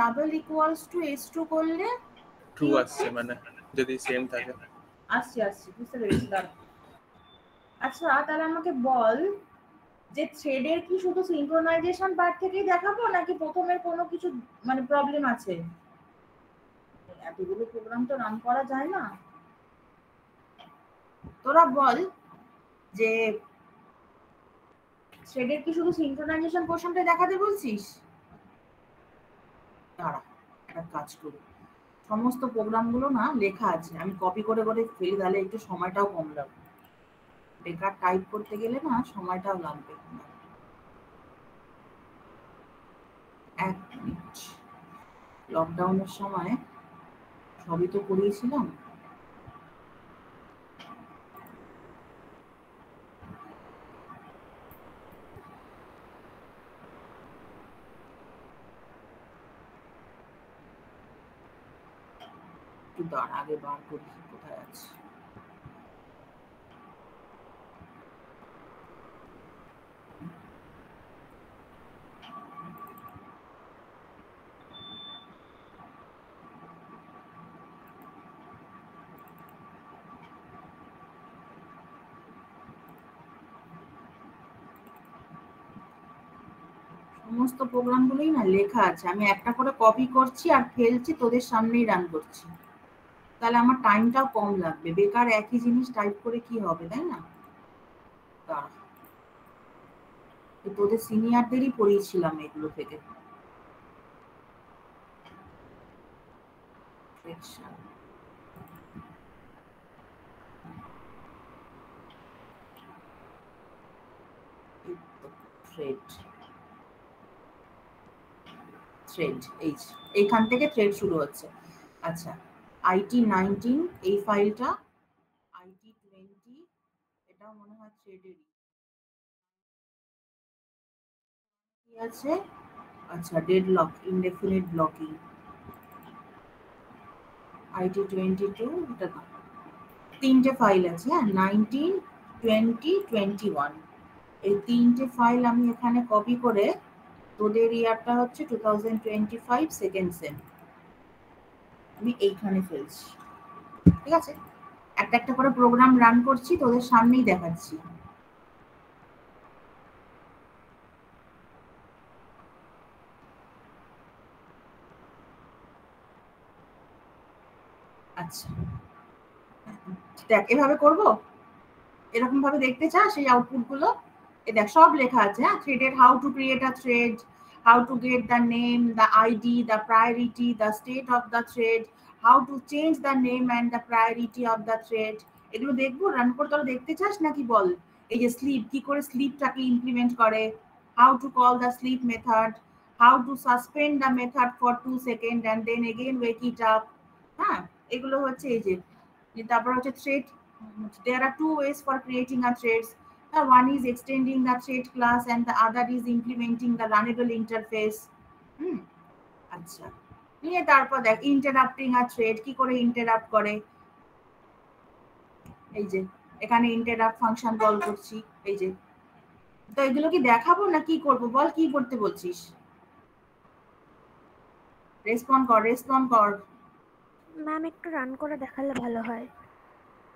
Double equals to h2 করলে true আসছে, মানে যদি সেম থাকে। আসছি বুঝতে পেরেছি। আচ্ছা তাহলে আমাকে বল যে থ্রেডের কি শুধু সিনক্রোনাইজেশন পার্ট থেকেই দেখাবো নাকি প্রথমের কোনো কিছু মানে প্রবলেম আছে? এতগুলো প্রোগ্রাম তো রান করা যায় না। তোরা বল যে থ্রেডের কি শুধু সিনক্রোনাইজেশন পোর্শনটা দেখাতে বলছিস? দাঁড়া একটা কাজ করি, সমস্ত প্রোগ্রামগুলো না লেখা আছে, আমি কপি করে করে ফেলি, তাহলে একটু সময়টাও কম লাগবে। বেকার টাইপ করতে গেলে না সময়টাও লাগবে। এক মিনিট, লকডাউনের সময় সবই তো করিয়েছিলাম। একটু দাঁড়া, আগে বার করি কোথায় আছে। সমস্ত প্রোগ্রামগুলোই না লেখা আছে, আমি একটা করে কপি করছি আর ফেলছি, তোদের সামনেই রান করছি, তাহলে আমার টাইমটাও কম লাগবে। বেকার একই জিনিস টাইপ করে কি হবে, তাই না? তোদের সিনিয়রদেরই পড়িয়েছিলাম এগুলো থেকে। থ্রেড এইখান থেকে থ্রেড শুরু হচ্ছে। আচ্ছা, IT19 এই ফাইলটা, IT20 এটাও মনে হয় থ্রেডেরই। কি আছে? আচ্ছা, ডেডলক, ইনডেফিনিট ব্লকিং। IT22 এটা না, তিনটে ফাইল আছে, হ্যাঁ, 19, 20, 21, এই তিনটে ফাইল আমি এখানে কপি করে, তোদের ইয়ারটা হচ্ছে 2025 সেকেন্ড সেম, আমি এইখানে ফেলছি। ঠিক আছে, একটা একটা করে প্রোগ্রাম রান করছি, তোদের সামনেই দেখাচ্ছি। আচ্ছা দেখ, এভাবে করবো, এরকম ভাবে দেখতে চাস এই আউটপুট গুলো? দেখ সব লেখা আছে, হ্যাঁ, থ্রেডের how to create a thread, how to get the name, the ID, the priority, the state of the thread, how to change the name and the priority of the thread। এগুলো দেখবো run করে, তোরা দেখতে চাস নাকি বল? এই যে slip, কি করে স্লিপটাকে ইমপ্লিমেন্ট করে, how to call the sleep method, how to suspend the method for 2 seconds and then again wake it up। হ্যাঁ, এগুলো হচ্ছে এই যে। তারপর হচ্ছে thread, there are two ways for creating a threads. One is extending the thread class and the other is implementing the runnable interface। আচ্ছা, নিয়ে তারপর দেখ ইন্টারাপ্টিং আ থ্রেড, কি করে ইন্টারাপ্ট করে, এই যে এখানে ইন্টারাপ্ট ফাংশন কল করছি, এই যে। তো এগুলো কি দেখাবো না কি করবো বল, কি করতে বলছিস? রেসপন্ড কর। ম্যাম একটু রান করে দেখালে ভালো হয়।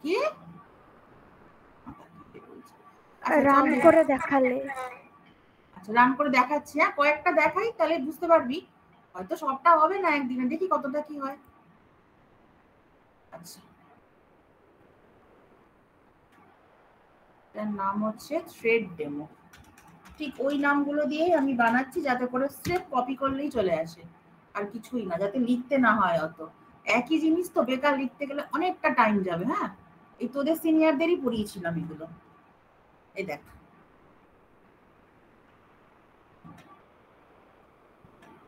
কি রান করে দেখালে? আচ্ছা, রান করে দেখাচ্ছি, হ্যাঁ, কয়েকটা দেখাই তাহলে বুঝতে পারবি, হয়তো সবটা হবে না একদিনে, দেখি কতটা কি হয়। আচ্ছা, এটার নাম হচ্ছে থ্রেড ডেমো। ঠিক ওই নামগুলো দিয়েই আমি বানাচ্ছি, যাতে করে স্রেফ কপি করলেই চলে আসে, আর কিছুই না, যাতে লিখতে না হয় অত। একই জিনিস তো বেকার লিখতে গেলে অনেকটা টাইম যাবে। হ্যাঁ, এই তোদের সিনিয়রদেরই পড়িয়েছিলাম এগুলো। এই দেখ,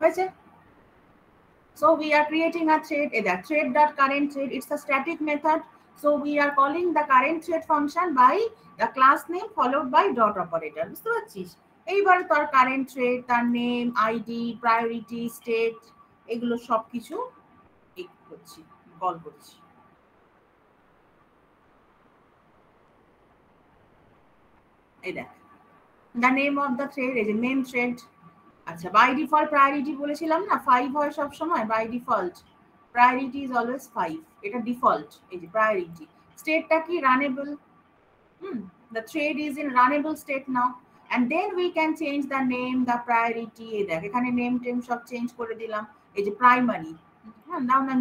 হয়েছে। So we are creating a thread, that thread.current thread, it's a static method. So we are calling the current thread function by the class name followed by dot operator। বুঝতে পারছিস? এইবার তার কারেন্ট থ্রেড, তার name, ID, priority, state, এগুলো সবকিছু করছি, call করছি। এই দেখ, the name of the thread is a main thread, আচ্ছা, বাই ডিফল্ট প্রায়োরিটি বলেছিলাম না 5 হয় সব সময়, by default priority is always 5, এটা ডিফল্ট। এই যে প্রায়োরিটি স্টেটটা কি runnable, the thread is in runnable state now, and then we can change the name, the priority। এই দেখ এখানে নেম টেম সব চেঞ্জ করে দিলাম। এই যে primary, now the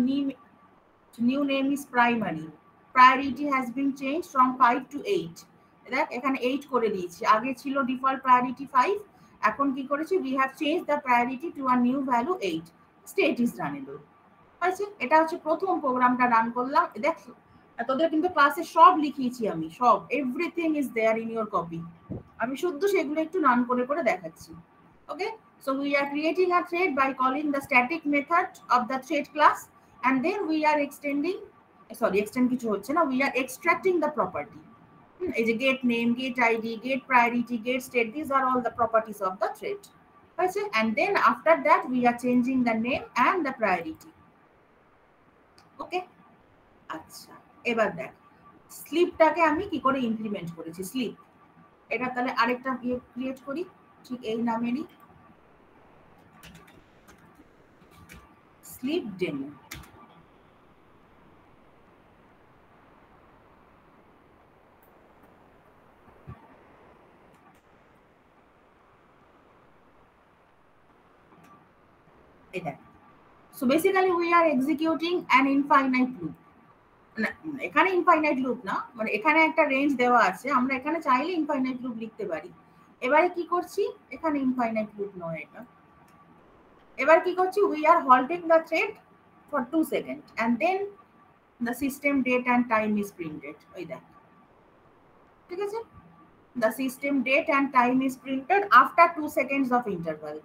new name is primary, priority has been changed from 5 to 8। দেখ এখানে 8 করে দিয়েছি, আগে ছিল ডিফল্ট প্রায়োরিটি 5, এখন কি করেছি we have changed the priority to a new value 8, state is runnable। আছে, এটা হচ্ছে প্রথম প্রোগ্রামটা রান করলাম। দেখ তোদের কিন্তু ক্লাসে সব লিখিয়েছি আমি, সব everything is there in your copy, আমি শুধু সেগুলো একটু রান করে করে দেখাচ্ছি। ওকে, so we are creating a thread by calling the static method of the thread class, and then we are extending, extend কিছু হচ্ছে না, we are extracting the property। এই যে get name, get id, get priority, get state, these are all the properties of the thread। আছে, and then after that we are changing the name and the priority। ওকে, আচ্ছা এবার দেখ স্লিপটাকে আমি কি করে implement করেছি। স্লিপ, এটা তাহলে আরেকটা ক্রিয়েট করি ঠিক এই নামেরই, স্লিপ ডেমো। এটা so basically we are executing an infinite loop. এখানে ইনফাইনাইট লুপ না, মানে এখানে একটা রেঞ্জ দেওয়া আছে, আমরা এখানে চাইলে ইনফাইনাইট লুপ লিখতে পারি। এবারে কি করছি, এখানে ইনফাইনাইট লুপ নয় এটা, এবার কি করছি we are halting the thread for 2 second and then the system date and time is printed. ওই দেখ, ঠিক আছে, the system date and time is printed after 2 seconds of interval।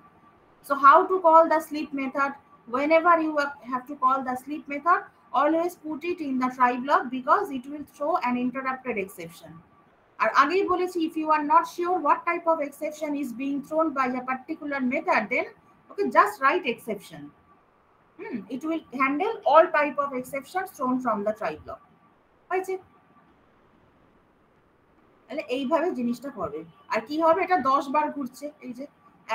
So how to call the sleep method? Whenever you have to call the sleep method, always put it in the try block because it will throw an interrupted exception। আর আগেই বলেছি if you are not sure what type of exception is being thrown by a particular method, then okay, just write exception। It will handle all type of exceptions thrown from the try block। হয়েছে, তাহলে এইভাবে জিনিসটা করবে। আর কি হবে, এটা 10 বার ঘুরছে, এই যে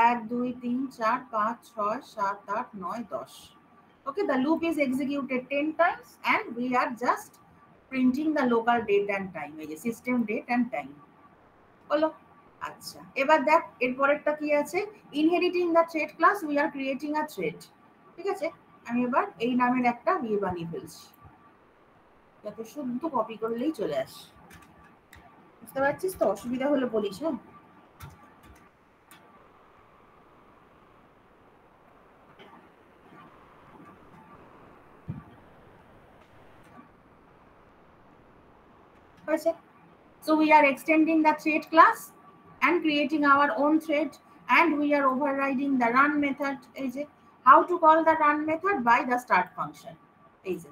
1 2 3 4 5 6 7 8 9 10। ওকে, the loop is executed 10 times and we are just printing the local date and time, এই যে system date and time হলো। আচ্ছা এবার দেখ এরপরেরটা কি আছে, inheriting the thread class we are creating a thread। ঠিক আছে, আমি এবার এই নামের একটা ইয়ে বানিয়ে ফেলছি যাতে শুদ্ধ কপি করলেই চলে আসে। বুঝতে পারছিস তো, অসুবিধা হলে বলিস। হ্যাঁ, so we are extending the thread class and creating our own thread, and we are overriding the run method। এই যে how to call the run method by the start function। এই যে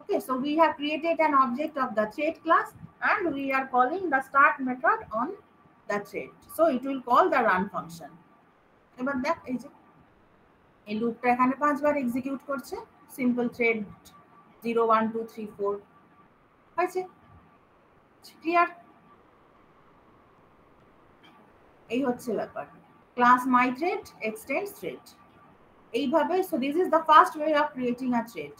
okay, so we have created an object of the thread class and we are calling the start method on the thread, so it will call the run function। এবার দেখ এই যে এই লুপটা এখানে 5 বার execute করছে, সিম্পল থ্রেড 0 1 2 3 4 হয়েছে, clear. এই হচ্ছে ব্যাপার, class my thread extends thread এইভাবে। So this is the first way of creating a thread.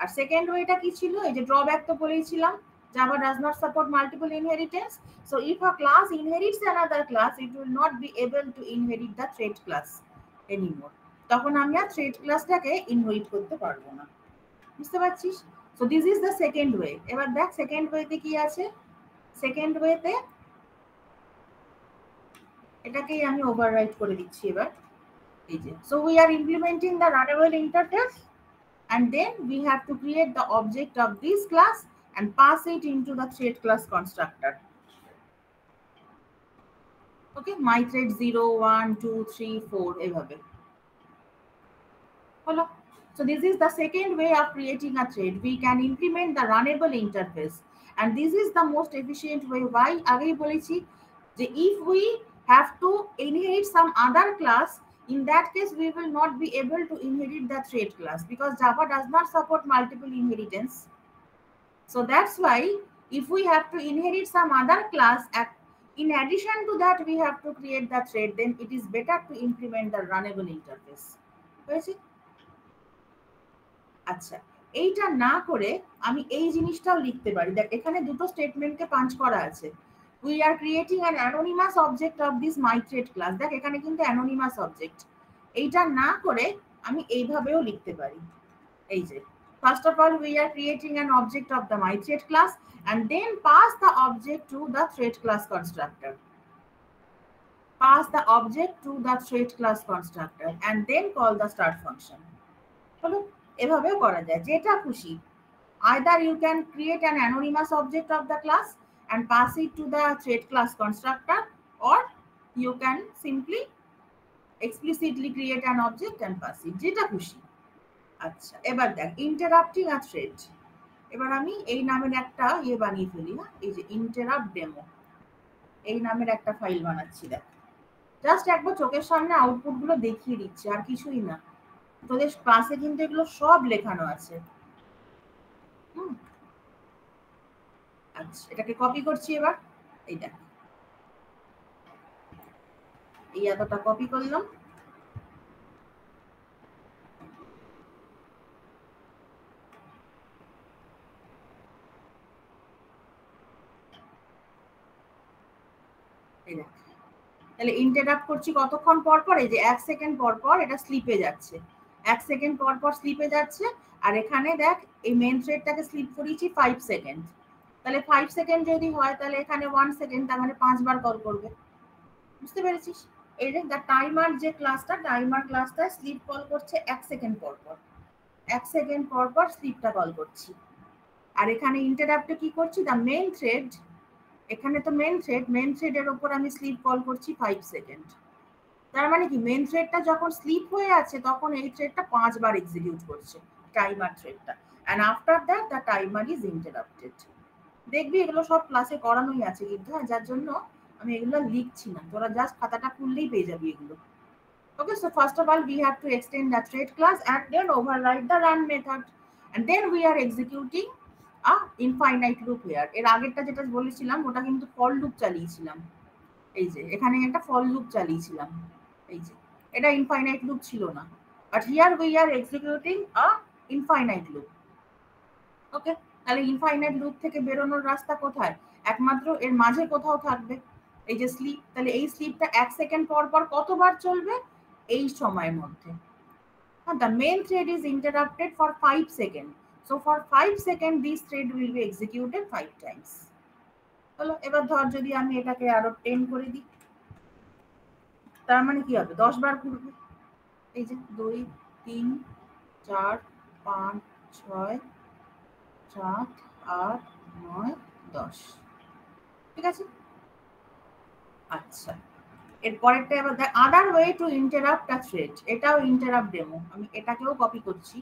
আর সেকেন্ড ওয়েটা কি ছিল, এই যে ড্রব্যাক তো বলেছিলাম, Java does not support multiple inheritance, so if a class inherits another class it will not be able to inherit the thread class anymore। তখন আমি আর থ্রেড ক্লাসটাকে ইনহেরিট করতে পারবো না, বুঝতে পারছিস। So this is the second way. এবার দেখ second ওয়েতে কি আছে, সেকেন্ড ওয়েতে এটাকেই আমি ওভাররাইট করে দিচ্ছি এবার। এই যে so we are implementing the runnable interface and then we have to create the object of this class and pass it into the thread class constructor। okay, my thread 0 1 2 3 4 এইভাবে হলো। so this is the second way of creating a thread। we can implement the runnable interface and this is the most efficient way। why, আগেই বলেছি যে if we have to inherit some other class, in that case we will not be able to inherit the thread class because Java does not support multiple inheritance। so that's why if we have to inherit some other class In addition to that, we have to create the thread. Then it is better to implement the runnable interface. হয়েছে? আচ্ছা, এইটা না করে আমি এই জিনিসটাও লিখতে পারি। দেখ এখানে দুটো স্টেটমেন্টকে পাঞ্চ করা আছে। We are creating an anonymous object of this myThread class. দেখ এখানে কিন্তু anonymous object। এইটা না করে আমি এইভাবেও লিখতে পারি। এই যে first of all we are creating an object of the myThread class and then pass the object to the thread class constructor. Pass the object to the thread class constructor and then call the start function. হলো, এভাবেও করা যায়, যেটা খুশি। Either you can create an anonymous object of the class and pass it to the thread class constructor, or you can simply explicitly create an object and pass it, যেটা খুশি। আচ্ছা, এবার দেখ interrupting a thread। এবার আমি এই নামের একটা বানিয়ে ফেলি। না, এই যে interrupt demo, এই নামের একটা ফাইল বানাচ্ছি। দেখ জাস্ট একবার চোখের সামনে আউটপুট গুলো দেখিয়ে দিচ্ছি, আর কিছুই না। তোদের ক্লাসে কিন্তু এগুলো সব লেখানো আছে। আচ্ছা, এটাকে কপি করছি এবার। এই দেখ, এই এতটা কপি করলাম। এই দেখ, তাহলে ইন্টারাপ্ট করছি কতক্ষণ পর পর? এই যে 1 সেকেন্ড পর পর এটা স্লিপে যাচ্ছে, 1 সেকেন্ড পর পর স্লিপে যাচ্ছে। আর এখানে দেখ এই মেন থ্রেডটাকে স্লিপ করিয়েছি 5 সেকেন্ড। তাহলে 5 সেকেন্ড যদি হয় তাহলে এখানে 1 সেকেন্ড, তার মানে 5 বার কল করবে। বুঝতে পেরেছিস? এই যে দ্য টাইমার যে ক্লাসটা, টাইমার ক্লাসটা স্লিপ কল করছে 1 সেকেন্ড পর পর, 1 সেকেন্ড পর পর স্লিপটা কল করছি। আর এখানে ইন্টারাপ্টে কি করছি? দ্য মেন থ্রেড, এখানে তো মেন থ্রেডের উপর আমি স্লিপ কল করছি 5 সেকেন্ড। তার মানে কি মেন থ্রেডটা যখন স্লিপ হয়ে আছে তখন এই থ্রেডটা 5 বার এক্সিকিউট করছে, টাইমার থ্রেডটা। And after that the timer is interrupted. দেখবি এগুলো সব ক্লাসে করানোই আছে কিন্তু, যার জন্য আমি এগুলো লিখছি না, তোরা জাস্ট খাতাটা খুললেই পেয়ে যাবি এগুলো। Okay, so first of all we have to extend the thread class and then override the run method, and then we are executing a infinite loop here. এর আগেরটা যেটা বলেছিলাম ওটা কিন্তু ফর লুপ চালিয়েছিলাম। এই যে এখানে একটা ফর লুপ চালিয়েছিলাম, এই যে এটা ইনফাইনাইট লুপ ছিল না, but here we are executing a infinite loop. ওকে, তাহলে ইনফাইনাইট লুপ থেকে বেরোনোর রাস্তা কোথায়? একমাত্র এর মাঝে কোথাও থাকবে এই যে স্লিপ। তাহলে এই স্লিপটা 1 সেকেন্ড পর পর কতবার চলবে? এই সময়ের মধ্যে। The main thread is interrupted for 5 seconds. So for 5 seconds this thread will be executed 5 times. হলো, এবার ধর যদি আমি এটাকে আরো 10 করে দিই, তার মানে কি হবে? 10 বার ঘুরবে। এই যে 2 3 4 5 6 7 8 9 10, ঠিক আছে? আচ্ছা, এর পরেরটা এবার দেখ other way to interrupt a thread. এটাও ইন্টারাপ্ট ডেমো, আমি এটাকেও কপি করছি,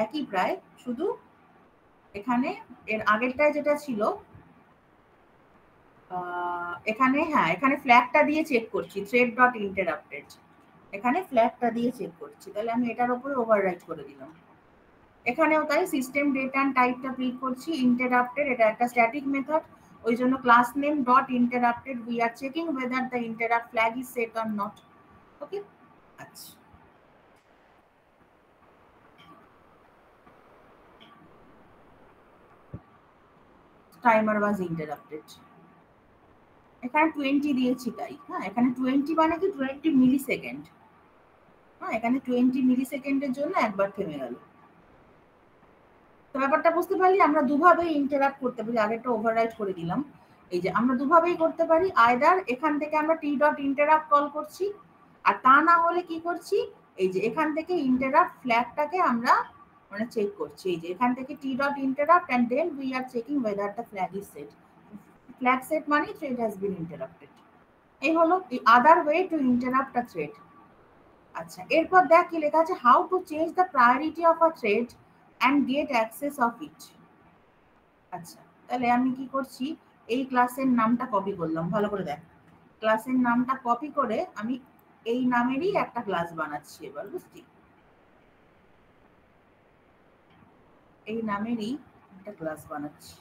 একই প্রায়, শুধু এখানে এর আগেরটায় যেটা ছিল এখানে, হ্যাঁ এখানে ফ্ল্যাগটা দিয়ে চেক করছি, থ্রেড ডট ইন্টারাপ্টেড, এখানে ফ্ল্যাগটা দিয়ে চেক করছি। তাহলে আমি এটার উপরে ওভাররাইট করে দিলাম। এখানেও তাই, সিস্টেম ডেটা এন্ড টাইপটা প্রিন্ট করছি ইন্টারাপ্টেড, এটা একটা স্ট্যাটিক মেথড, ওই জন্য class name dot interrupted we are checking whether the interrupt flag is set or not. ওকে, আচ্ছা টাইমার ওয়াজ ইন্টারাপ্টেড, এখানে 20 দিয়েছি তাই। হ্যাঁ, এখানে 20 মানে কি 20 মিলি সেকেন্ড। হ্যাঁ, এখানে 20 মিলি সেকেন্ডের জন্য একবার থেমে গেল। তো ব্যাপারটা বুঝতে পারলি? আমরা দুভাবেই ইন্টারাপ্ট করতে পারি, আগেরটা ওভাররাইট করে দিলাম। এই যে আমরা দুভাবেই করতে পারি, আইদার এখান থেকে আমরা টি ডট ইন্টারাপ্ট কল করছি, আর তা না হলে কি করছি, এই যে এখান থেকে ইন্টারাপ্ট ফ্ল্যাগটাকে আমরা মানে চেক করছি। এই যে এখান থেকে t dot interrupt and then we are checking whether the flag is set. Flag set মানে থ্রেড হ্যাজ বিন ইন্টারাপ্টেড। এই হলো the other way to interrupt a thread. আচ্ছা, এরপর দেখ কি লেখা আছে, how to change the priority of a thread and get access of it. আচ্ছা, তাহলে আমি কি করছি, এই ক্লাসের নামটা কপি করলাম, ভালো করে দেখ, ক্লাসের নামটা কপি করে আমি এই নামেরই একটা ক্লাস বানাচ্ছি। এবার বুঝছি, এই নামেরই একটা ক্লাস বানাচ্ছি,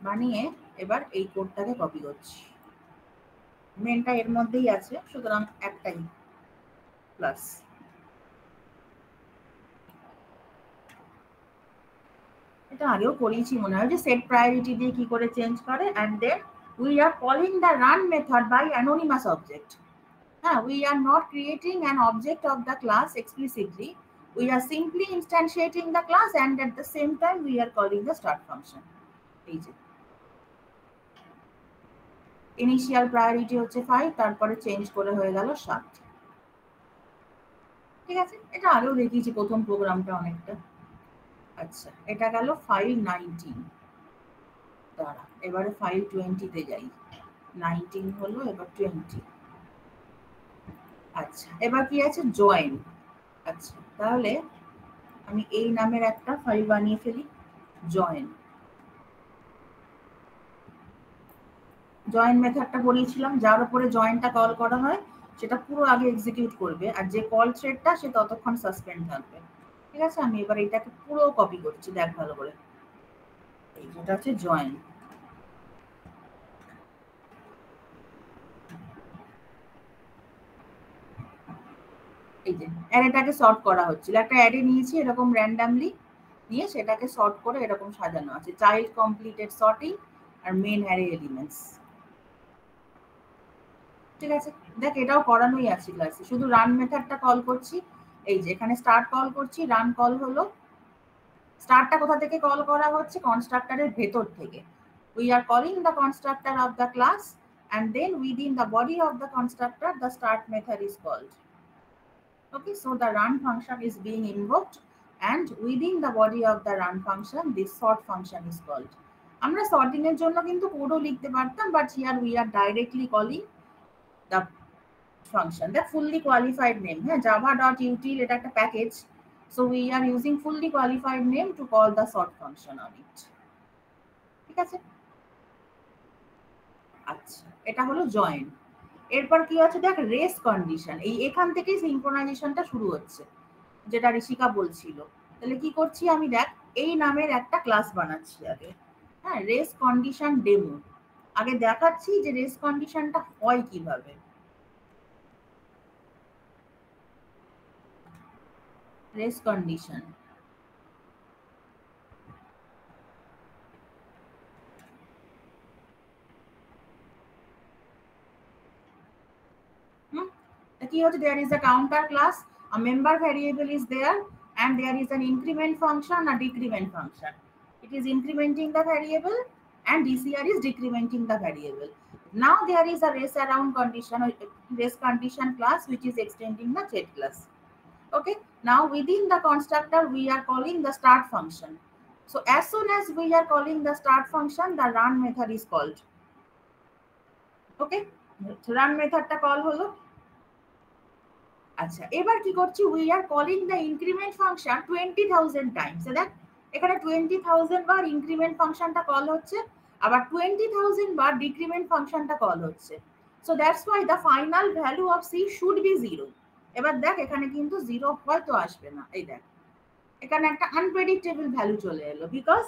বানিয়ে এবার এই কোডটাকে কপি করছি, মেনটা এর মধ্যেই আছে, সুতরাং একটাই প্লাস। এটা আগেও করিয়েছি মনে হয়, যে সেট প্রায়োরিটি দিয়ে কি করে চেঞ্জ করে, and then we are calling the run method by anonymous object. হ্যাঁ, we are not creating an object of the class explicitly. We are simply instantiating the class, and at the same time we are calling the start function. এই যে initial priority হচ্ছে 5, তারপরে change করে হয়ে গেল 7। ঠিক আছে, এটা আগেও দেখিয়েছি প্রথম প্রোগ্রামটা অনেকটা। আচ্ছা, এটা গেল ফাইল 19। দাঁড়া, এবারে ফাইল 20 তে যাই। 19 হলো, এবার 20। আচ্ছা, এবার কি আছে, জয়েন। আচ্ছা, তাহলে আমি এই নামের একটা ফাইল বানিয়ে ফেলি, জয়েন। জয়েন মেথডটা বলেছিলাম, যার উপরে জয়েনটা কল করা হয় সেটা পুরো আগে এক্সিকিউট করবে, আর যে কল থ্রেডটা সে ততক্ষণ সাসপেন্ড থাকবে। ঠিক আছে, আমি এবার এটাকে পুরো কপি করছি, দেখ ভালো করে। এই যেটা হচ্ছে জয়েন। এই যে অ্যারেটাকে সর্ট করা হচ্ছিল, একটা অ্যারে নিয়েছি এরকম র্যান্ডামলি, নিয়ে সেটাকে সর্ট করে এরকম সাজানো আছে, চাইল্ড কমপ্লিটেড সর্টিং আর মেন অ্যারে এলিমেন্টস। ঠিক আছে, দেখ এটাও করানোই আছে ক্লাসে, শুধু রান মেথডটা কল করছি। এই যে এখানে স্টার্ট কল করছি, রান কল হলো। স্টার্টটা কোথা থেকে কল করা হচ্ছে, কনস্ট্রাক্টরের ভেতর থেকে। We are calling the constructor of the class, and then within the body of the constructor the start method is called. Okay, so the run function is being invoked, and within the body of the run function this sort function is called. আমরা sorting এর জন্য কিন্তু কোডও লিখতে পারতাম, but here we are directly calling the function, the fully qualified name. হ্যাঁ, java.util এটা একটা package, so we are using fully qualified name to call the sort function on it. ঠিক আছে, আচ্ছা, এটা হলো জয়েন। এরপর কি আছে দেখ, রেস কন্ডিশন। এই এখান থেকেই সিনক্রোনাইজেশনটা শুরু হচ্ছে, যেটা ঋষিকা বলছিল। তাহলে কি করছি আমি, দেখ এই নামের একটা ক্লাস বানাচ্ছি আগে। হ্যাঁ, রেস কন্ডিশন ডেমো। আগে দেখাচ্ছি যে রেস কন্ডিশনটা হয় কিভাবে। রেস কন্ডিশন, কি হচ্ছে, there is a counter class, a member variable is there, and there is an increment function, a decrement function. It is incrementing the variable and DCR is decrementing the variable. Now there is a race around condition, race condition class which is extending the thread class. Okay, now within the constructor we are calling the start function. So as soon as we are calling the start function, the run method is called. Okay, run method ta call holo। আচ্ছা, এবার কি করছি, we are calling the increment function 20,000 Times. দেখ এখানে 20,000 বার increment ফাংশনটা call হচ্ছে, আবার 20,000 বার decrement ফাংশনটা কল হচ্ছে। So that's why the final value of C should be 0। এবার দেখ এখানে কিন্তু 0 হয়তো আসবে না, এই দেখ এখানে একটা আনপ্রেডিক্টেবল ভ্যালু চলে এলো, because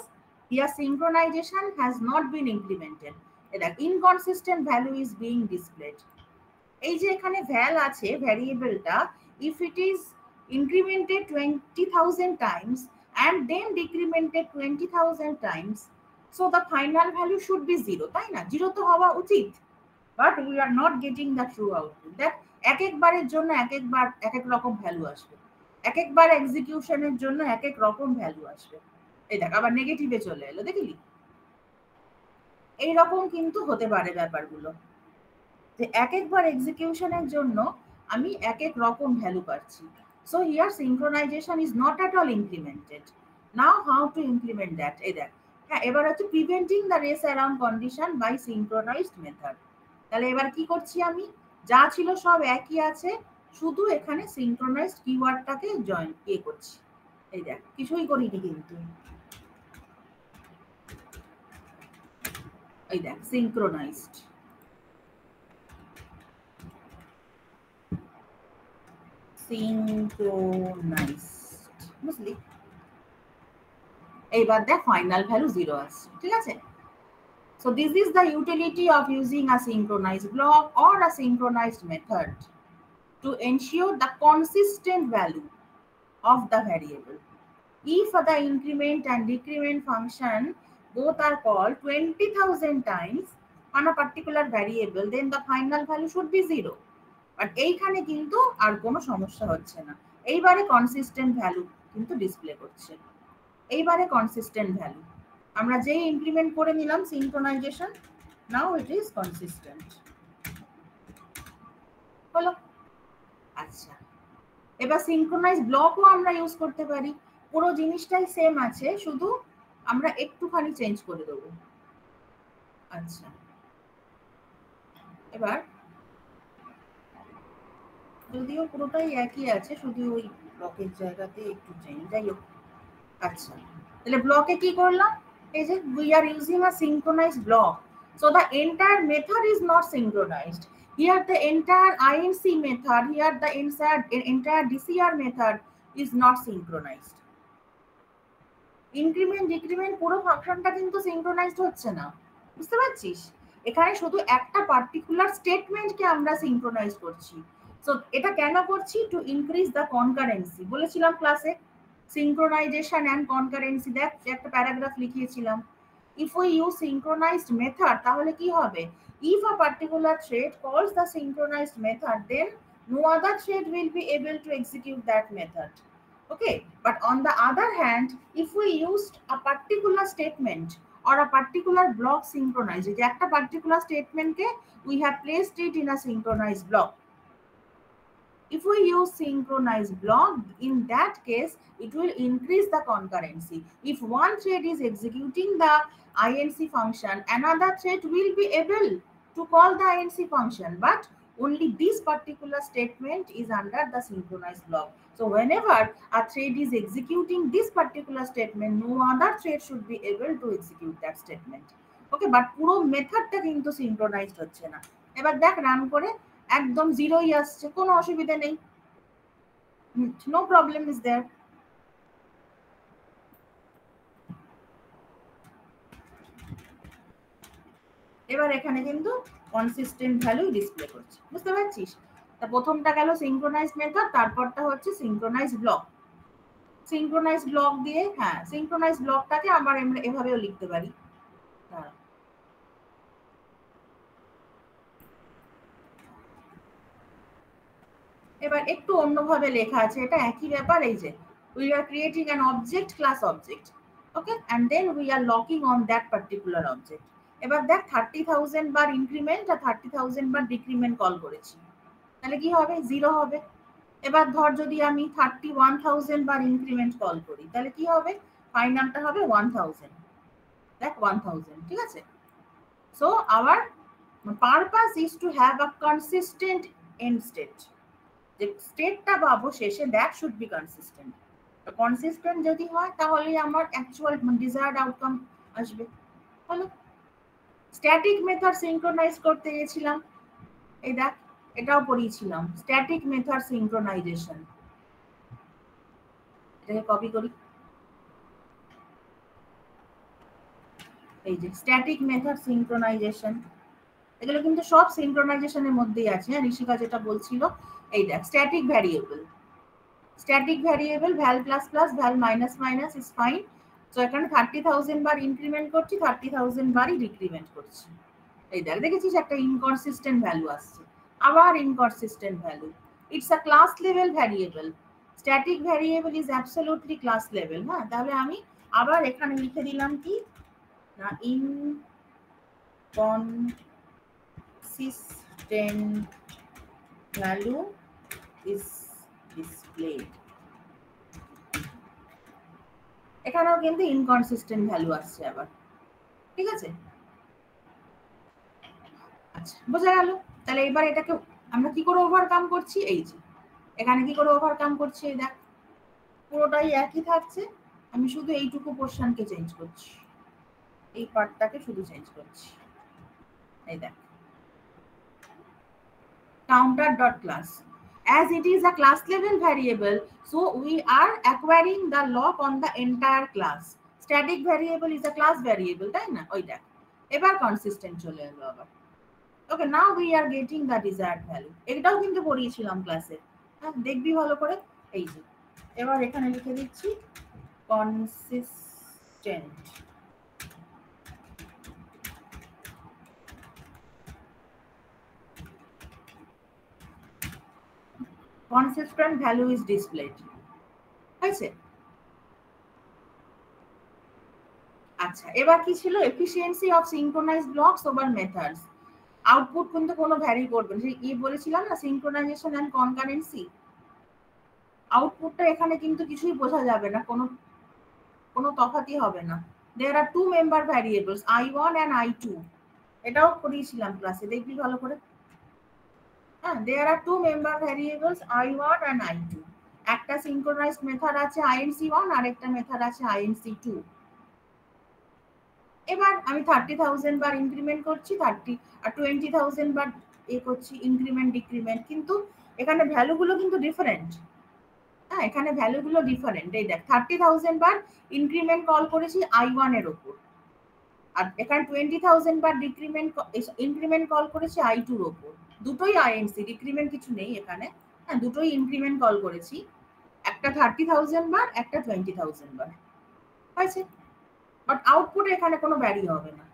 here synchronisation has not been implemented. এই দেখ inconsistent value is being displayed. এই যে এখানে ভ্যাল আছে ভ্যারিয়েবলটা, if it is incremented 20,000 times and then decremented 20,000 times, so the final value should be 0, তাই না? 0 তো হওয়া উচিত, but we are not getting the true output. That এক একবারের জন্য এক একবার এক এক রকম ভ্যালু আসবে, এক একবার এক্সিকিউশনের জন্য এক এক রকম ভ্যালু আসবে। এই দেখ আবার নেগেটিভে চলে এলো, দেখলি? এইরকম কিন্তু হতে পারে ব্যাপারগুলো, যে এক একবার এক্সিকিউশনের জন্য আমি এক এক রকম ভ্যালু পাচ্ছি। So here synchronization is not at all implemented. Now how to implement that, এই দেখ। হ্যাঁ, এবার হচ্ছে preventing the race around condition by synchronized method. তাহলে এবার কি করছি আমি, যা ছিল সব একই আছে, শুধু এখানে সিনক্রোনাইজড কিওয়ার্ডটাকে জয়েন করছি। এই দেখ কিছুই করিনি কিন্তু, এই দেখ সিনক্রোনাইজড। synchronized, বুঝলি? এইবার দেখ ফাইনাল ভ্যালু 0 আসছে, ঠিক আছে? So this is the utility of using a synchronized block or a synchronized method to ensure the consistent value of the variable. If the increment and decrement function both are called 20,000 times on a particular variable, then the final value should be 0. But এইখানে কিন্তু আর কোনো সমস্যা হচ্ছে না, এইবারে consistent value কিন্তু display করছে। এইবারে কনসিস্টেন্ট ভ্যালু আমরা যেই ইমপ্লিমেন্ট করে নিলাম synchronisation, now it is consistent হলো। আচ্ছা, এবার সিনক্রোনাইজ ব্লকও আমরা ইউজ করতে পারি, পুরো জিনিসটাই সেম আছে, শুধু আমরা একটুখানি চেঞ্জ করে দেবো। আচ্ছা, এবার যদিও পুরোটাই একই আছে, শুধু ওই ব্লকের জায়গাতে একটু চেঞ্জ, যাই হোক। আচ্ছা, তাহলে ব্লকে কি করলাম, এই যে we are using a synchronized block, so the entire method is not synchronized. Here the entire INC method, here the entire DCR method is not synchronized. Increment decrement পুরো ফাংশনটা কিন্তু সিনক্রোনাইজড হচ্ছে না, বুঝতে পারছিস? এখানে শুধু একটা পার্টিকুলার স্টেটমেন্টকে আমরা সিনক্রোনাইজ করছি। সো এটা কেন করছি? To increase the concurrency. বলেছিলাম ক্লাসে সিনক্রোনাইজেশন অ্যান্ড কনকারেন্সি, দেখ একটা প্যারাগ্রাফ লিখিয়েছিলাম। If we use synchronised method, তাহলে কি হবে? If a particular thread calls the synchronised method, then no other thread will be able to execute that method. Okay, but on the other hand, if we used a particular statement or a particular block synchronized, যে একটা particular statement K we have placed it in a synchronized block. If we use synchronized block, in that case it will increase the concurrency. If one thread is executing the INC function, another thread will be able to call the INC function, but only this particular statement is under the synchronized block. So whenever a thread is executing this particular statement, no other thread should be able to execute that statement. Okay, but পুরো মেথডটা কিন্তু synchronised হচ্ছে না। এবার দেখ run করে একদম জিরোই আসছে, কোনো অসুবিধা নেই, নো প্রবলেম ইজ দেয়ার। এবার এখানে কিন্তু কনসিস্টেন্ট ভ্যালু ডিসপ্লে করছে, বুঝতে পারছিস? তা প্রথমটা গেল সিনক্রোনাইজড মেথড, তারপরটা হচ্ছে সিনক্রোনাইজড ব্লক। সিনক্রোনাইজড ব্লক দিয়ে, হ্যাঁ সিনক্রোনাইজড ব্লকটাকে আবার আমরা এভাবেও লিখতে পারি। এবার একটু অন্যভাবে লেখা আছে, এটা একই ব্যাপার। এই যে we are creating an object class object, okay, and then we are locking on that particular object. এবার দেখ 30,000 বার ইনক্রিমেন্ট আর 30,000 বার ডিক্রিমেন্ট কল করেছি, তাহলে কি হবে? 0 হবে। এবার ধর যদি আমি 31,000 বার ইনক্রিমেন্ট কল করি, তাহলে কি হবে? ফাইনালটা হবে 1000, দেখ 1000, ঠিক আছে? So our purpose is to have a consistent end state, যে স্টেটটা পাবো শেষে, that should be consistent. Consistent যদি হয় তাহলে আমার অ্যাকচুয়াল ডিজায়ার্ড আউটকাম আসবে। হলো, স্ট্যাটিক মেথড সিনক্রোনাইজ করতে গেছিলাম, এই দেখ এটাও পড়িয়েছিলাম, স্ট্যাটিক মেথড সিনক্রোনাইজেশন। এটাকে কপি করি, এই যে স্ট্যাটিক মেথড সিনক্রোনাইজেশন, এগুলো কিন্তু সব সিনক্রোনাইজেশনের মধ্যেই আছে। ঋষিকা যেটা বলছিল, এই দেখ static variable, static variable val plus plus val minus minus is fine. তো এখানে 30,000 বার ইনক্রিমেন্ট করছি, 30,000 বারই ডিক্রিমেন্ট করছি। এই দেখ, দেখেছিস একটা ইনকনসিস্টেন্ট ভ্যালু আসছে, আবার inconsistent value. It's a class level variable, static variable is absolutely class level. হ্যাঁ, তাহলে আমি আবার এখানে লিখে দিলাম কি না, inconsistent value is displayed। এখানেও কিন্তু ইনকনসিস্টেন্ট ভ্যালু আসছে আবার, ঠিক আছে? আচ্ছা, বোঝা গেল? তাহলে এবার এটাকে আমরা কি করে ওভারকাম করছি, এই যে এখানে কি করে ওভারকাম করছি, এই দেখ পুরোটাই একই থাকছে, আমি শুধু এইটুকু পোরশনকে চেঞ্জ করছি, এই পার্টটাকে শুধু চেঞ্জ করছি। এই দেখ counter dot class, as it is a class level variable, so we are acquiring the lock on the entire class. Static variable is a class variable, তাই না? ওই দেখ এবার কনসিস্টেন্ট চলে এলো আবার। Okay, now we are getting the desired value. এটাও কিন্তু পড়িয়েছিলাম ক্লাসে, হ্যাঁ দেখবি ভালো করে। এই যে এবার এখানে লিখে দিচ্ছি consistent. consistent value is displayed হয়েছে। আচ্ছা, এবার কি ছিল? Efficiency of synchronised blocks over methods. Output কিন্তু কোনো ভ্যারি করবে না, সেই কি বলেছিলাম না, সিনক্রোনাইজেশন এন্ড কনকারেন্সি। আউটপুটটা এখানে কিন্তু কিছুই বোঝা যাবে না, কোনো তফাৎই হবে না। There are two member variables I1 and I2, এটাও পড়িয়েছিলাম ক্লাসে, দেখবি ভালো করে। হ্যাঁ, there are two member variables I1 and I2। একটা সিনক্রোনাইজড মেথড আছে INC1 আর একটা মেথড আছে INC2। এবার আমি 30,000 বার ইনক্রিমেন্ট করছি, 30 আর 20,000 বার করছি ইনক্রিমেন্ট ডিক্রিমেন্ট, কিন্তু এখানে ভ্যালুগুলো কিন্তু ডিফারেন্ট। হ্যাঁ, এখানে ভ্যালুগুলো ডিফারেন্ট। এই দেখ 30,000 বার ইনক্রিমেন্ট কল করেছি I1 এর উপর, আর এখানে 20,000 বার ইনক্রিমেন্ট কল করেছি I2 এর উপর। দুটোই INC, ডিক্রিমেন্ট কিছু নেই এখানে। হ্যাঁ, দুটোই ইনক্রিমেন্ট কল করেছি, একটা 30,000 বার, একটা 20,000 বার হয়েছে। বাট আউটপুট এখানে কোনো ভ্যারি হবে না।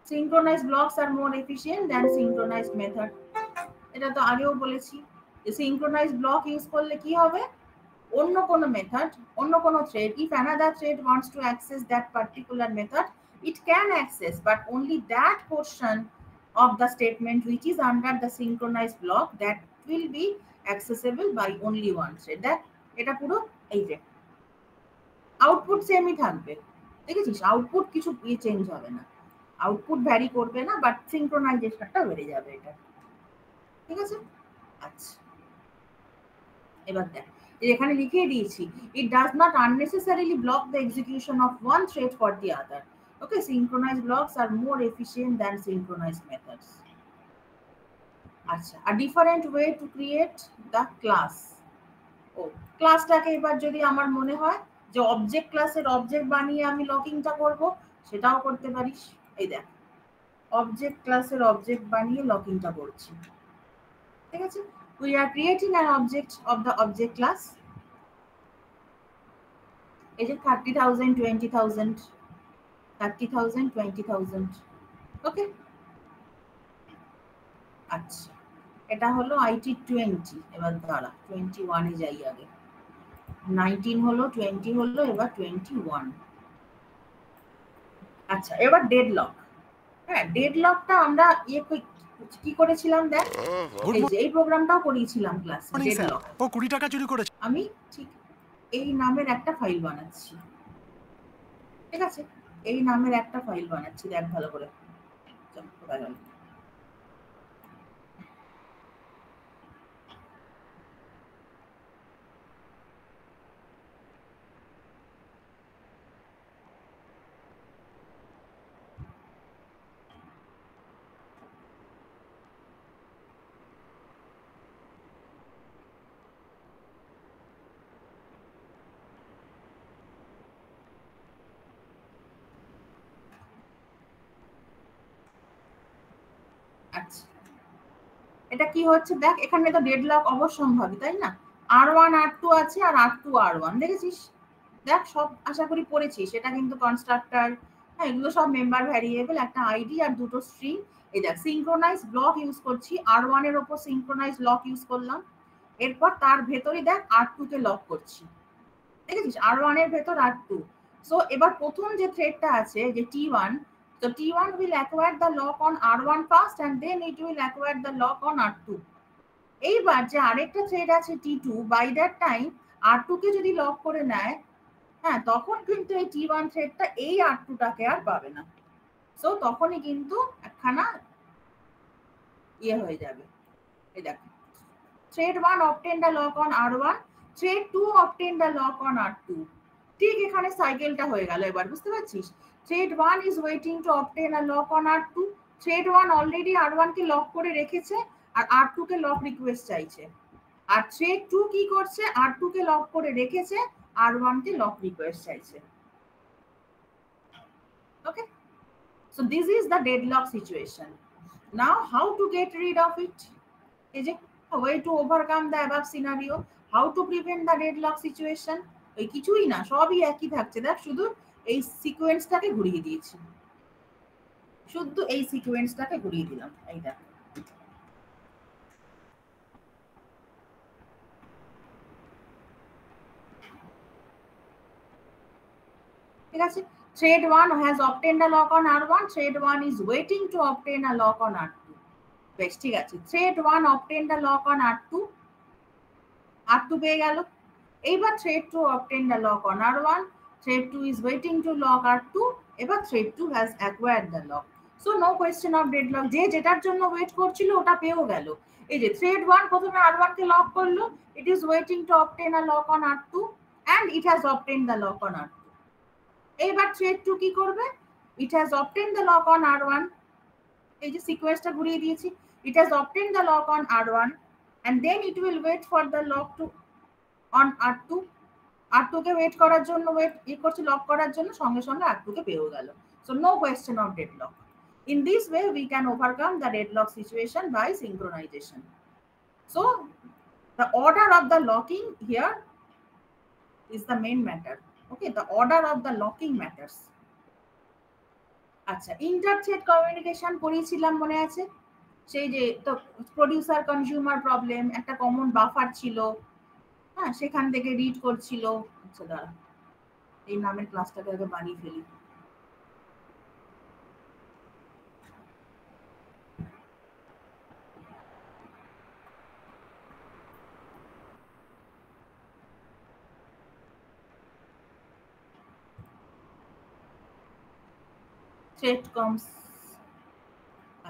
synchronized blocks are more efficient than synchronized method। এটা তো আগেও বলেছি যে synchronized block ইউজ করলে কি হবে, অন্য কোনো মেথড, অন্য কোনো thread, if another thread wants to access that particular method it can access but only that portion of the statement which is under the synchronized block that will be accessible by only one thread। দেখ এটা পুরো এই যে output সেমই থাকবে, দেখেছিস? Output কিছু change হবে না, আউটপুট ভ্যারি করবে না, বাট সিনক্রোনাইজেশনটা বেড়ে যাবে এটা, ঠিক আছে? আচ্ছা, এবার দেখ এখানে লিখে দিয়েছি it does not unnecessarily block the execution of one thread for the other। Okay, synchronized blocks are more efficient than synchronized methods। আচ্ছা, a different way to create the class। ও ক্লাসটাকে এবার যদি আমার মনে হয় যে অবজেক্ট ক্লাসের অবজেক্ট বানিয়ে আমি লকিংটা করব, সেটাও করতে পারিস। এই দেখ অবজেক্ট ক্লাসের অবজেক্ট বানিয়ে লকিংটা করছি, ঠিক আছে? we are creating an object of the object class। এই যে 30,000 20,000 30,000 20,000। ওকে, আচ্ছা এটা হলো IT20। এবার দাঁড়া 21 এ যাই আগে। 19 হলো, 20 হলো, এবার 21। আচ্ছা, এবার ডেডলক। হ্যাঁ, ডেডলকটা আমরা কি করেছিলাম দেখ, এই যে এই প্রোগ্রামটাও করিয়েছিলাম ক্লাসে। ডেডলক ও 20 টাকা চুরি করেছে। আমি ঠিক এই নামের একটা ফাইল বানাচ্ছি, ঠিক আছে? এই নামের একটা ফাইল বানাচ্ছি, দেখ ভালো করে। কোথায় গেল? আচ্ছা, এটা কি হচ্ছে দেখ, এখানে তো ডেডলক অবশ্যম্ভাবী, তাই না? R1 R2 আছে আর R2 R1, দেখেছিস? দেখ সব আশা করি পড়েছিস। এটা কিন্তু কনস্ট্রাক্টর, হ্যাঁ এগুলো সব মেম্বার ভ্যারিয়েবল, একটা আইডি আর দুটো স্ট্রিং। এই দেখ সিনক্রোনাইজ ব্লক ইউজ করছি, R1 এর উপর সিনক্রোনাইজ লক ইউজ করলাম, এরপর তার ভেতরে দেখ R2 কে লক করছি, দেখেছিস? R1 এর ভেতর R2। সো এবার প্রথম যে থ্রেডটা আছে যে T1, so T1 will acquire the lock on R1 first and then it will acquire the lock on R2। এইবার যে আরেকটা থ্রেড আছে T2, by that time R2 কে যদি লক করে নেয়, হ্যাঁ তখন কিন্তু এই T1 থ্রেডটা এই R2 টাকে আর পাবে না। সো তখনই কিন্তু একখানা ইয়ে হয়ে যাবে। এই দেখো thread 1 obtained the lock on R1, thread 2 obtained the lock on R2। ঠিক এখানে সাইকেলটা হয়ে গেল, এবার বুঝতে পারছিস? Thread 1 is waiting to obtain a lock on R2, thread 1 already R1 K lock করে রেখেছে আর R2 কে লক রিকোয়েস্ট চাইছে, আর থ্রেড 2 কি করছে, R2 কে লক করে রেখেছে, R1 কে লক রিকোয়েস্ট চাইছে। ওকে, So this is the deadlock situation. Now how to get rid of it? Is it a way to overcome the above scenario? How to prevent the deadlock situation? ওই কিছুই না, সবই একই থাকছে, দেখ শুধু এই সিকোয়েন্সটাকে ঘুরিয়ে দিয়েছি, শুধু এই সিকোয়েন্সটাকে ঘুরিয়ে দিলাম, এই দেখ। ঠিক আছে, thread 1 has obtained a lock on R1, thread 1 is waiting to obtain a lock on R2. বেশ, ঠিক আছে, thread 1 obtained a lock on R2, R2 পেয়ে গেল। এইবার thread 2 obtained a lock on R1, thread 2 is waiting to lock R2, এবার thread 2 has acquired the lock. So no question of deadlock, যে যেটার জন্য ওয়েট করছিল ওটা পেয়েও গেল। এই যে thread 1 প্রথমে R1 কে লক করলো, it is waiting to obtain a lock on R2 and it has obtained the lock on R2. এইবার thread 2 কি করবে? It has obtained the lock on R1, এই যে সিকোয়েন্সটা ঘুরিয়ে দিয়েছি, it has obtained the lock on R1 and then it will wait for the lock to on R2. R2 কে wait করার জন্য করছে, লক করার জন্য, সঙ্গে সঙ্গে R2 কে পেয়েও গেল। So no question of deadlock. In this way we can overcome the deadlock situation by synchronization. So the order of the locking here is the main matter. Okay, the order of the locking matters. আচ্ছা, inter-thread communication পড়িয়েছিলাম মনে আছে, সেই যে তো producer consumer problem, একটা common buffer ছিল, হ্যাঁ, সেখান থেকে রিড করছিল। আচ্ছা দাঁড়া, এই নামের ক্লাসটাকে আগে বানিয়ে ফেলি। Thread comes.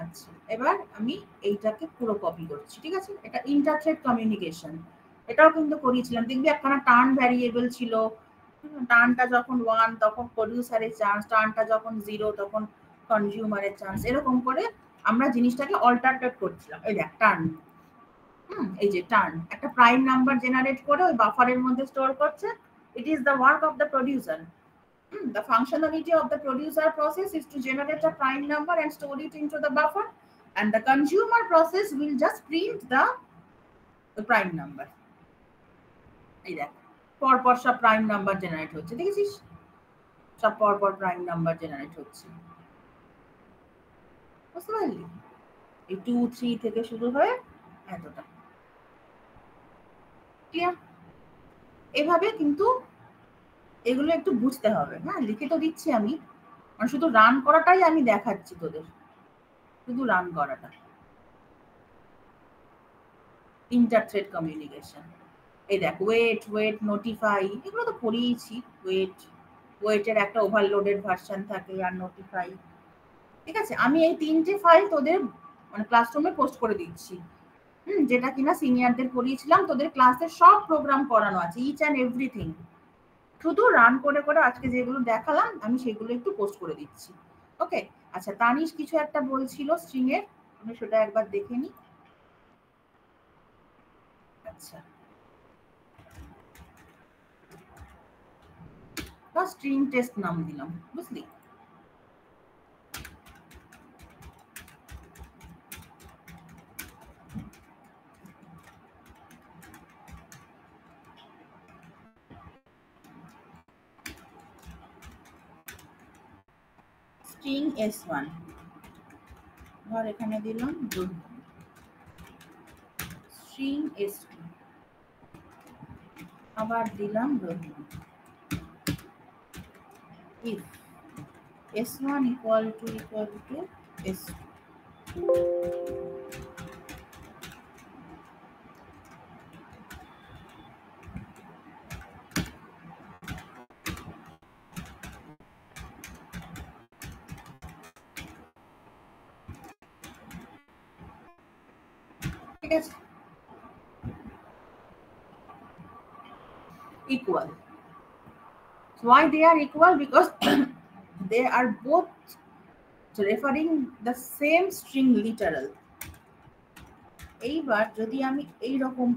আচ্ছা, এবার আমি এইটাকে পুরো কপি করছি, ঠিক আছে? এটা ইন্টার-থ্রেড কমিউনিকেশন, এটাও কিন্তু করিয়েছিলাম। দেখবি একখানা টার্ন ভ্যারিয়েবল ছিল, টার্নটা যখন 1 তখন প্রোডিউসারের চান্স, টার্নটা যখন 0 তখন কনজিউমারের চান্স, এরকম করে আমরা জিনিসটাকে অল্টারনেট করছিলাম। এই দেখ টার্ন, এই যে টার্ন একটা প্রাইম নাম্বার জেনারেট করে ওই বাফারের মধ্যে স্টোর করছে। It is the work of the producer. The functionality of the producer process is to generate a prime number and store it into the buffer, and the consumer process will just print the prime number. এই দেখ পরপর সব prime number generate হচ্ছে, দেখেছিস? সব পরপর prime number generate হচ্ছে, বুঝতে পারলি? এই 2 3 থেকে শুরু হয়ে এতটা, ক্লিয়ার? এভাবে কিন্তু এগুলো একটু বুঝতে হবে। হ্যাঁ, লিখে তো দিচ্ছি আমি, মানে শুধু রান করাটাই আমি দেখাচ্ছি তোদের, শুধু রান করাটা। ইন্টার-থ্রেড কমিউনিকেশন, এই দেখ ওয়েট নোটিফাই, এগুলো তো পড়িয়েছি। ওয়েটের একটা ওভারলোডেড ভার্সন থাকে, আর নোটিফাই, ঠিক আছে? আমি এই 3টে ফাইল তোদের মানে ক্লাসরুমে পোস্ট করে দিচ্ছি, যেটা কিনা সিনিয়রদের পড়িয়েছিলাম, তোদের ক্লাসের সব প্রোগ্রাম করানো আছে, ইচ অ্যান্ড এভরিথিং। শুধু রান করে করে আজকে যেগুলো দেখালাম আমি সেগুলো একটু পোস্ট করে দিচ্ছি, ওকে? আচ্ছা, তানিশ কিছু একটা বলছিল স্ট্রিং এর, আমি সেটা একবার দেখে নিই। আচ্ছা, স্ট্রিং টেস্ট নাম দিলাম, বুঝলি? স্ট্রিং S1, ধর এখানে দিলাম স্ট্রিং S2, আবার দিলাম if S1 equal to S2, ঠিক আছে? Equal. Why they are equal? Because they are both referring the same string literal. এইবার যদি আমি এই রকম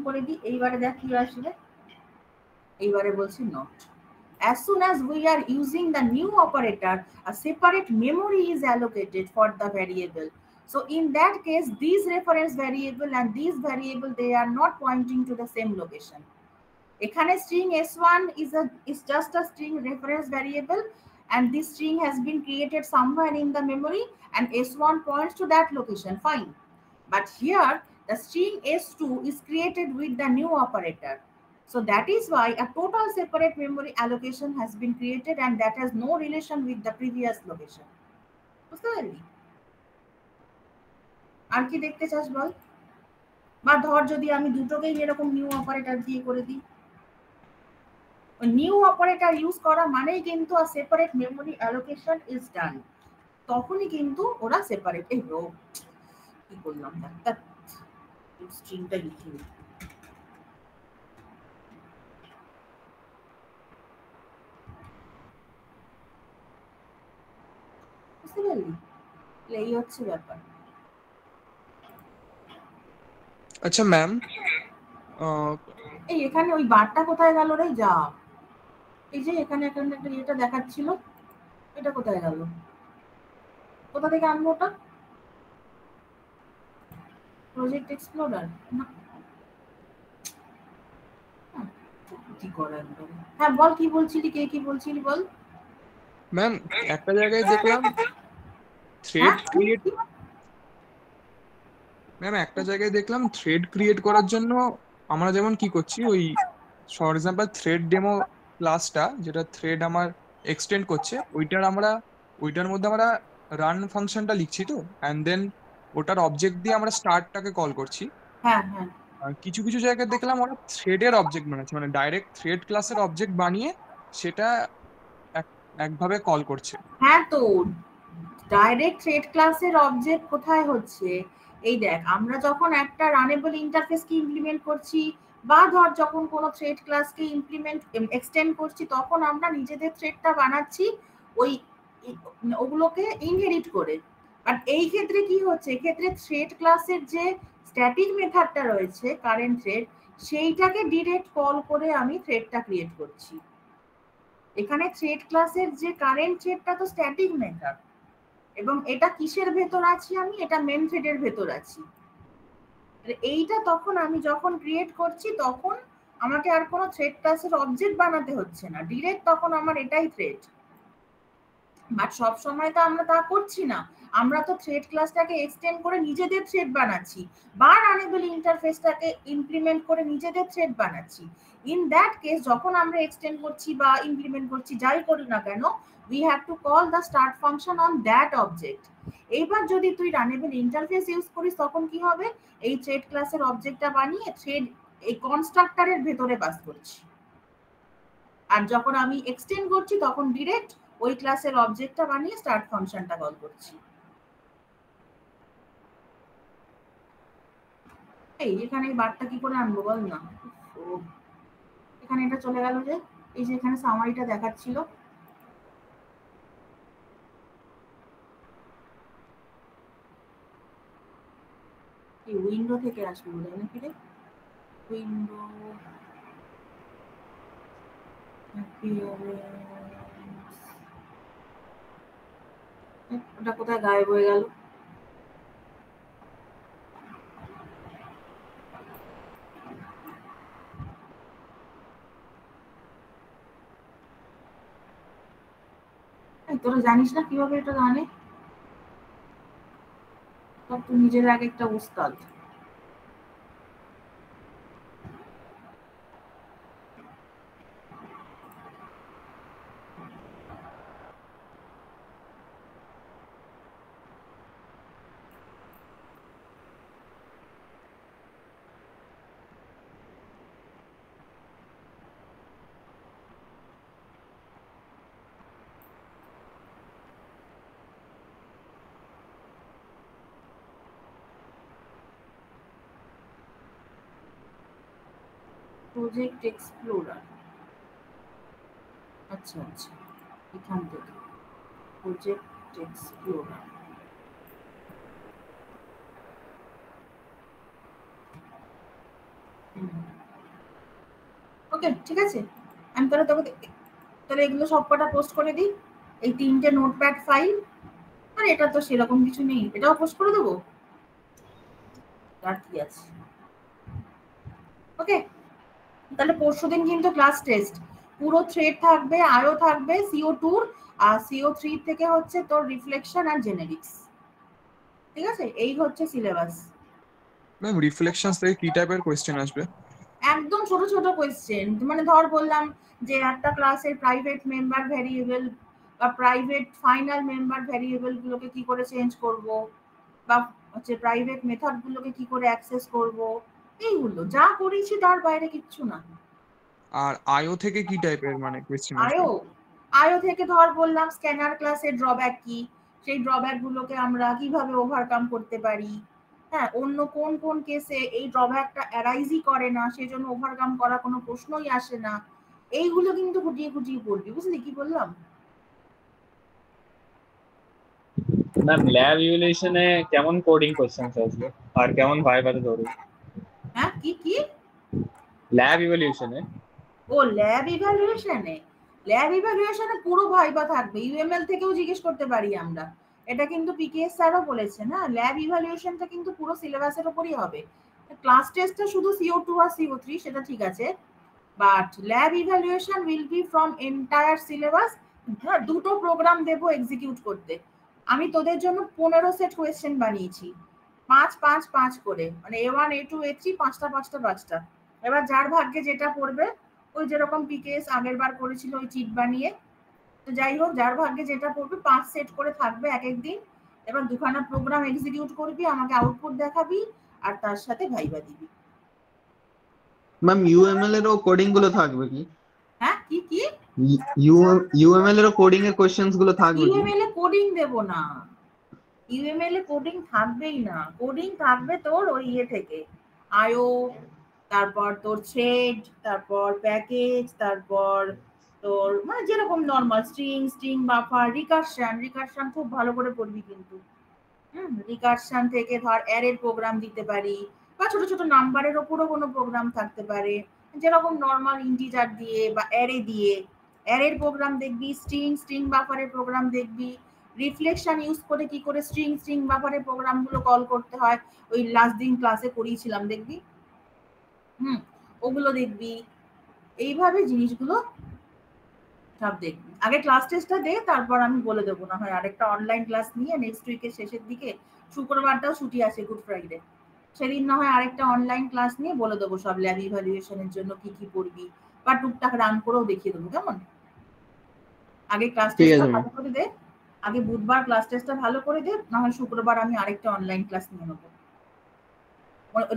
করে দিই, এইবারে দেখ কি আসবে, এইবারে বলছি not. As soon as we are using the new operator, a separate memory is allocated for the variable. So in that case, these reference variable and these variable, they are not pointing to the same location. এখানে string s1 is just a string reference variable, and this string has been created somewhere in the memory, and s1 points to that location. Fine. But here the string s2 is created with the new operator. So that is why a total separate memory allocation has been created, and that has no relation with the previous location. বুঝতে পারলি? আর কি দেখতে চাস বল? বা ধর যদি আমি দুটোকেই এরকম নিউ অপারেটর দিয়ে করে দিই, নিউ অপারেটর ইউজ করা মানেই কিন্তু a separate memory allocation is done. তখনই কিন্তু ওরা সেপারেট। এই রো কি করলাম, তার স্ট্রিংটা লিখে দিই। বুঝতে পারলি? এই হচ্ছে ব্যাপার। আচ্ছা ম্যাম, এই এখানে ওই বারটা কোথায় গেল রে? যা, এই যে এখানে এখানে একটা এটা দেখাচ্ছিল, এটা কোথায় গেল? কোথা থেকে আনবো ওটা? প্রজেক্ট এক্সপ্লোরার না, কি করার? হ্যাঁ বল, কি বলছিলি? কে কি বলছিলি বল। ম্যাম একটা জায়গায় দেখলাম থ্রেড ক্রিয়েট, ম্যাম একটা জায়গায় দেখলাম থ্রেড ক্রিয়েট করার জন্য আমরা যেমন কি করছি, ওই ফর এক্সাম্পল থ্রেড ডেমো ক্লাসটা যেটা থ্রেড আমার এক্সটেন্ড করছে, ওইটার মধ্যে আমরা রান ফাংশনটা লিখছি তো, অ্যান্ড দেন ওটার অবজেক্ট দিয়ে আমরা স্টার্টটাকে কল করছি। হ্যাঁ হ্যাঁ, আর কিছু কিছু জায়গায় দেখলাম ওরা থ্রেডের অবজেক্ট বানাচ্ছে, মানে ডাইরেক্ট থ্রেড ক্লাসের অবজেক্ট বানিয়ে সেটা একভাবে কল করছে। হ্যাঁ তো ডাইরেক্ট থ্রেড ক্লাসের অবজেক্ট কোথায় হচ্ছে? এই দেখ, আমরা যখন একটা রানেবল ইন্টারফেসকে ইমপ্লিমেন্ট করছি, বা ধর যখন কোনো থ্রেড ক্লাসকে এক্সটেন্ড করছি, তখন আমরা নিজেদের থ্রেডটা বানাচ্ছি ওই ওগুলোকে ইনহেরিট করে। বাট এই ক্ষেত্রে কি হচ্ছে, এক্ষেত্রে থ্রেড ক্লাসের যে স্ট্যাটিক মেথডটা রয়েছে কারেন্ট থ্রেড, সেইটাকে ডিরেক্ট কল করে আমি থ্রেডটা ক্রিয়েট করছি। এখানে থ্রেড ক্লাসের যে কারেন্ট থ্রেডটা তো স্ট্যাটিক মেথড, এবং এটা কিসের ভেতর আছি আমি? এটা মেন থ্রেডের ভেতর আছি। এইটা তখন আমি যখন ক্রিয়েট করছি, তখন আমাকে আর কোনো থ্রেড ক্লাসের অবজেক্ট বানাতে হচ্ছে না, ডিরেক্ট তখন আমার এটাই থ্রেড। বাট সব সময় তো আমরা তা করছি না, আমরা তো থ্রেড ক্লাসটাকে এক্সটেন্ড করে নিজেদের থ্রেড বানাচ্ছি, বা রানেবল ইন্টারফেসটাকে ইমপ্লিমেন্ট করে নিজেদের থ্রেড বানাচ্ছি। ইন দ্যাট কেস যখন আমরা এক্সটেন্ড করছি বা ইমপ্লিমেন্ট করছি, যাই করি না কেন, we have to call the start function on that object. এইবার যদি তুই রানেবল ইন্টারফেস ইউজ করিস, তখন কি হবে? এই থ্রেড ক্লাসের অবজেক্টটা বানিয়ে থ্রেড এই কনস্ট্রাক্টরের ভেতরে পাস করছি, আর যখন আমি এক্সটেন্ড করছি তখন ডিরেক্ট ওই ক্লাসের অবজেক্টটা বানিয়ে স্টার্ট ফাংশনটা কল করছি। এই এখানে বারটা কি করে আনবো বল না? এখানে এটা চলে গেল যে, এই যে এখানে সামারিটা দেখাচ্ছিল, এই উইন্ডো থেকে আসবে বোধ হয় নাকি রে? উইন্ডো ওটা কোথায় গায়েব হয়ে গেল? তোরা জানিস না কিভাবে এটা জানে? সব তুই নিজের আগে একটা উস্তাদ। প্রজেক্ট এক্সপ্লোরার, আচ্ছা আচ্ছা, এখান থেকে প্রজেক্ট এক্সপ্লোরার। ওকে ঠিক আছে, আমি তাহলে এগুলো সবকটা পোস্ট করে দিই, এই 3টে নোটপ্যাড ফাইল। আর এটা তো সেরকম কিছু নেই, এটাও পোস্ট করে দেবো, আর কি আছে। ওকে, তাহলে পরশুদিন কিন্তু ক্লাস টেস্ট, পুরো থ্রেড থাকবে, আয়ও থাকবে, CO2 আর CO3 থেকে হচ্ছে তোর রিফ্লেকশন আর জেনেরিক্স। ঠিক আছে, এই হচ্ছে সিলেবাস। ম্যাম রিফ্লেকশনস থেকে কি টাইপের কোশ্চেন আসবে? একদম ছোট ছোট কোয়েশ্চেন, মানে ধর বললাম যে একটা ক্লাসের প্রাইভেট মেম্বার ভ্যারিয়েবল বা প্রাইভেট ফাইনাল মেম্বার ভ্যারিয়েবল গুলোকে কি করে চেঞ্জ করব, বা হচ্ছে প্রাইভেট মেথড গুলোকে কি করে অ্যাক্সেস করব, এইগুলো যা করেছি তার বাইরে কিচ্ছু না। আর আইও থেকে কি টাইপের মানে কোশ্চেন আসবে? আয়ো থেকে ধর বললাম স্ক্যানার ক্লাসের ড্রব্যাক কি, সেই ড্রব্যাক গুলোকে আমরা কিভাবে ওভারকাম করতে পারি, হ্যাঁ, অন্য কোন কোন কেসে এই ড্রব্যাকটা অ্যারাইজই করে না, সেজন্য ওভারকাম করা কোনো প্রশ্নই আসে না, এইগুলো কিন্তু খুঁটিয়ে খুঁটিয়ে পড়বি। বুঝলি কি বললাম? ম্যাম ল্যাব ইভ্যালুয়েশনে কেমন কোডিং কোশ্চেন আসবে আর কেমন ভাইভাতে ধরবে? হ্যাঁ, কি কি ল্যাব ইভ্যালুয়েশনে? ও ল্যাব ইভ্যালুয়েশনে পুরো ভাইবা থাকবে, ইউএমএল থেকেও জিজ্ঞেস করতে পারি আমরা, এটা কিন্তু পিকেএস স্যারও বলেছে না, ল্যাব ইভ্যালুয়েশনটা কিন্তু পুরো সিলেবাসের উপরই হবে। ক্লাস টেস্টটা শুধু CO2 আর CO3 সেটা ঠিক আছে, but lab evaluation will be from entire syllabus. দুটো প্রোগ্রাম দেবো এক্সিকিউট করতে, আমি তোদের জন্য 15 সেট কোয়েশ্চেন বানিয়েছি, 5 করে, মানে A1 A2 A3 5টা। এবার যার ভাগ্যে যেটা পড়বে, ওই যেরকম পিকেএস আগের বার করেছিল ওই চিট বানিয়ে, তো যাই হোক যার ভাগ্যে যেটা পড়বে 5 সেট করে থাকবে এক একদিন। এবার দুখানা প্রোগ্রাম এক্সিকিউট করবি, আমাকে আউটপুট দেখাবি, আর তার সাথে ভাইবা দিবি। ম্যাম ইউএমএল এরও কোডিং গুলো থাকবে কি? হ্যাঁ, কি কি ইউএমএল এরও কোডিং এর কোশ্চেনস গুলো থাকবে কি? ইউএমএল এ কোডিং দেব না, ইউএমএল এ কোডিং থাকবেই না, কোডিং থাকবে তোর ওই ইয়ে থেকে, আইও, তারপর তোর থ্রেড, তারপর প্যাকেজ, তারপর তোর মানে যেরকম নরমাল স্ট্রিং বাফার, রিকারশন খুব ভালো করে পড়বি কিন্তু। রিকারশন থেকে ধর অ্যারের প্রোগ্রাম দিতে পারি, বা ছোট ছোট নাম্বারের ওপরও কোনো প্রোগ্রাম থাকতে পারে, যেরকম নরমাল ইন্টিজার দিয়ে বা অ্যারে দিয়ে অ্যারের প্রোগ্রাম দেখবি, স্ট্রিং বাফারের প্রোগ্রাম দেখবি, রিফ্লেকশন ইউজ করে কি করে স্ট্রিং বাফারের প্রোগ্রামগুলো কল করতে হয়, ওই লাস্ট দিন ক্লাসে করিয়েছিলাম দেখবি, ওগুলো দেখবি। এইভাবে জিনিসগুলো সব দেখবি। আগে ক্লাস টেস্টটা দে, তারপর আমি বলে দেবো, না হয় আরেকটা অনলাইন ক্লাস নিয়ে নেক্সট উইকের শেষের দিকে, শুক্রবারটাও ছুটি আছে, গুড ফ্রাইডে, সেদিন না হয় আরেকটা অনলাইন ক্লাস নিয়ে বলে দেবো সব ল্যাব ইভ্যালুয়েশনের জন্য কি কি পড়বি, বা টুকটাক রান করেও দেখিয়ে দেবো, কেমন? আগে ক্লাস টেস্টটা ভালো করে দে, আগে বুধবার ক্লাস টেস্টটা ভালো করে দে, না হয় শুক্রবার আমি আরেকটা অনলাইন ক্লাস নিয়ে নেবো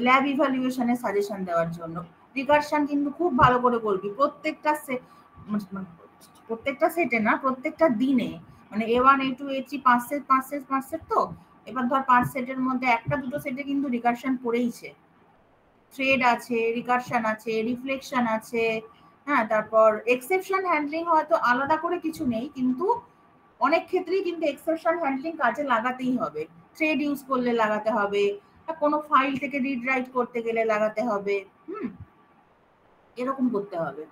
ল্যাব ইভ্যালুয়েশনের সাজেশন দেওয়ার জন্য। রিকারশন কিন্তু খুব ভালো করে করবি, প্রত্যেকটা সেটে না, প্রত্যেকটা দিনে, মানে A1 A2 A3 5 সেট তো, এবার ধর 5 সেটের মধ্যে একটা দুটো সেটে কিন্তু রিকারশন পড়েইছে, থ্রেড আছে, রিকারশন আছে, রিফ্লেকশন আছে, হ্যাঁ, তারপর এক্সেপশন হ্যান্ডলিং হয়তো আলাদা করে কিছু নেই, কিন্তু অনেক ক্ষেত্রেই কিন্তু এক্সেপশন হ্যান্ডলিং কাজে লাগাতেই হবে, থ্রেড ইউজ করলে লাগাতে হবে, কোনো ফাইল থেকে রিড রাইট করতে গেলে লাগাতে হবে, এরকম করতে হবে।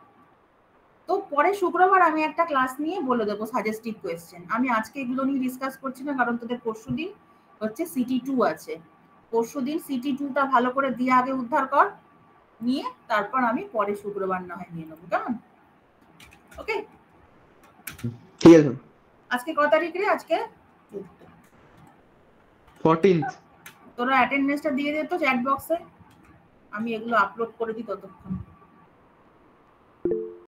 তো পরে শুক্রবার আমি একটা ক্লাস নিয়ে বলে দেবো সাজেস্টিভ কোয়েশ্চেন। আমি আজকে এগুলো নিয়ে ডিসকাস করছি না, কারণ তোদের পরশুদিন হচ্ছে CT2 আছে, পরশুদিন CT2টা ভালো করে দিয়ে আগে উদ্ধার কর, নিয়ে তারপর আমি পরে শুক্রবার না হয় নিয়ে নেবো, কেমন? ওকে, ঠিক আছে। আজকে কত তারিখ রে? আজকে 14th। তোরা অ্যাটেন্ডেন্সটা দিয়ে দে তো চ্যাট বক্সে, আমি এগুলো আপলোড করে দিই ততক্ষণ।